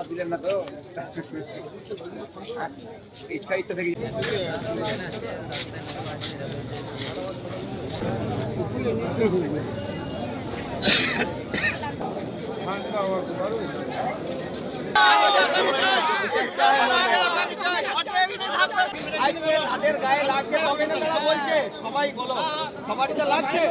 দিলেন না তো ইচ্ছা ইচ্ছা থেকে তাদের গায়ে লাগছে তবে না তারা বলছে সবাই বলো সবারই তো লাগছে।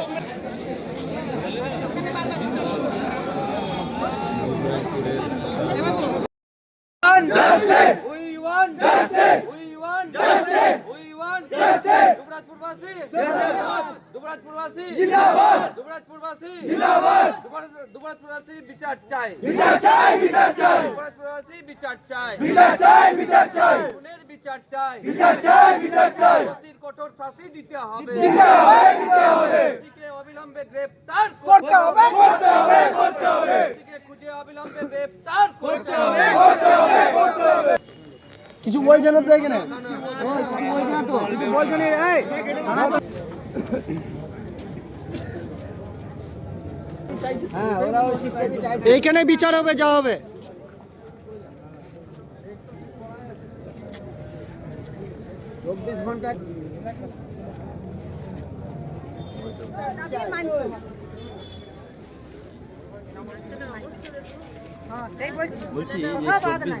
বিচার চাই, বিচার চাই, বিচার চাই, বিচার চাই, বিচার চাই, বিচার চাই, বিচার চাই, বিচার চাই, বিচার চাই, কঠোর শাস্তি দিতে হবে, দিতে হবে, দিতে হবে, অবিলম্বে গ্রেফতার করতে হবে, করতে হবে, করতে হবে, খুঁজে অবিলম্বে গ্রেফতার করতে হবে, করতে হবে, করতে হবে। কিছু বলছেন না তো এখানে? কিছু বলছেন না তো? কিছু বলছেন এই হ্যাঁ ওরা ওই সিস্টেমে চাইছে এইখানে বিচার হবে যা হবে।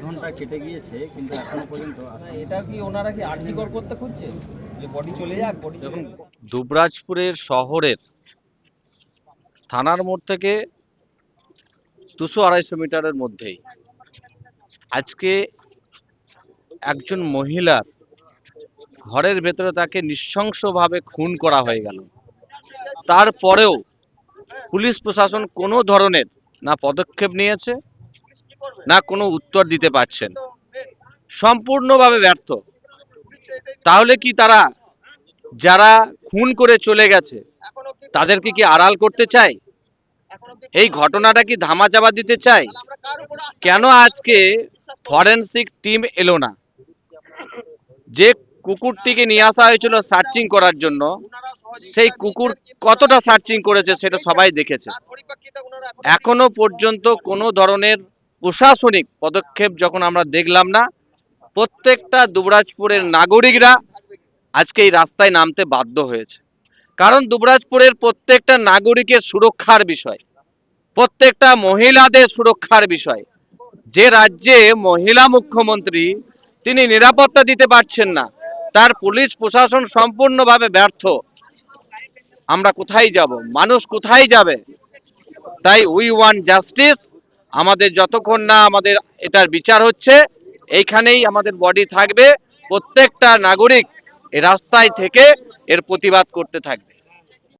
ঘন্টা কেটে গিয়েছে কিন্তু এখনো পর্যন্ত এটা কি ওনারা কি আর্থিকর করতে খুঁজছে যে বডি চলে যাক? বডি দেখুন, দুবরাজপুরের শহরের থানার মোড় থেকে 200-250 মিটারের মধ্যেই আজকে একজন মহিলার ঘরের ভেতরে তাকে নৃশংসভাবে খুন করা হয়ে গেল। তারপরেও পুলিশ প্রশাসন কোনো ধরনের না পদক্ষেপ নিয়েছে না কোনো উত্তর দিতে পারছেন, সম্পূর্ণভাবে ব্যর্থ। তাহলে কি তারা যারা খুন করে চলে গেছে তাদেরকে কি আড়াল করতে চায়? এই ঘটনাটা কি ধামাচাপা দিতে চায়? কেন আজকে ফরেনসিক টিম এলো না? যে কুকুরটিকে নিয়ে আসা হয়েছিল সার্চিং করার জন্য, সেই কুকুর কতটা সার্চিং করেছে সেটা সবাই দেখেছে। এখনো পর্যন্ত কোনো ধরনের প্রশাসনিক পদক্ষেপ যখন আমরা দেখলাম না, প্রত্যেকটা দুবরাজপুরের নাগরিকরা আজকে এই রাস্তায় নামতে বাধ্য হয়েছে। কারণ দুবরাজপুরের প্রত্যেকটা নাগরিকের সুরক্ষার বিষয়, প্রত্যেকটা মহিলাদের সুরক্ষার বিষয়। যে রাজ্যে মহিলা মুখ্যমন্ত্রী, তিনি নিরাপত্তা দিতে পারছেন না, তার পুলিশ প্রশাসন সম্পূর্ণভাবে ব্যর্থ। আমরা কোথায় যাব? মানুষ কোথায় যাবে? তাই উই ওয়ান্ট জাস্টিস। আমাদের যতক্ষণ না আমাদের এটার বিচার হচ্ছে, এইখানেই আমাদের বডি থাকবে। প্রত্যেকটা নাগরিক এই রাস্তায় থেকে এর প্রতিবাদ করতে থাকবে।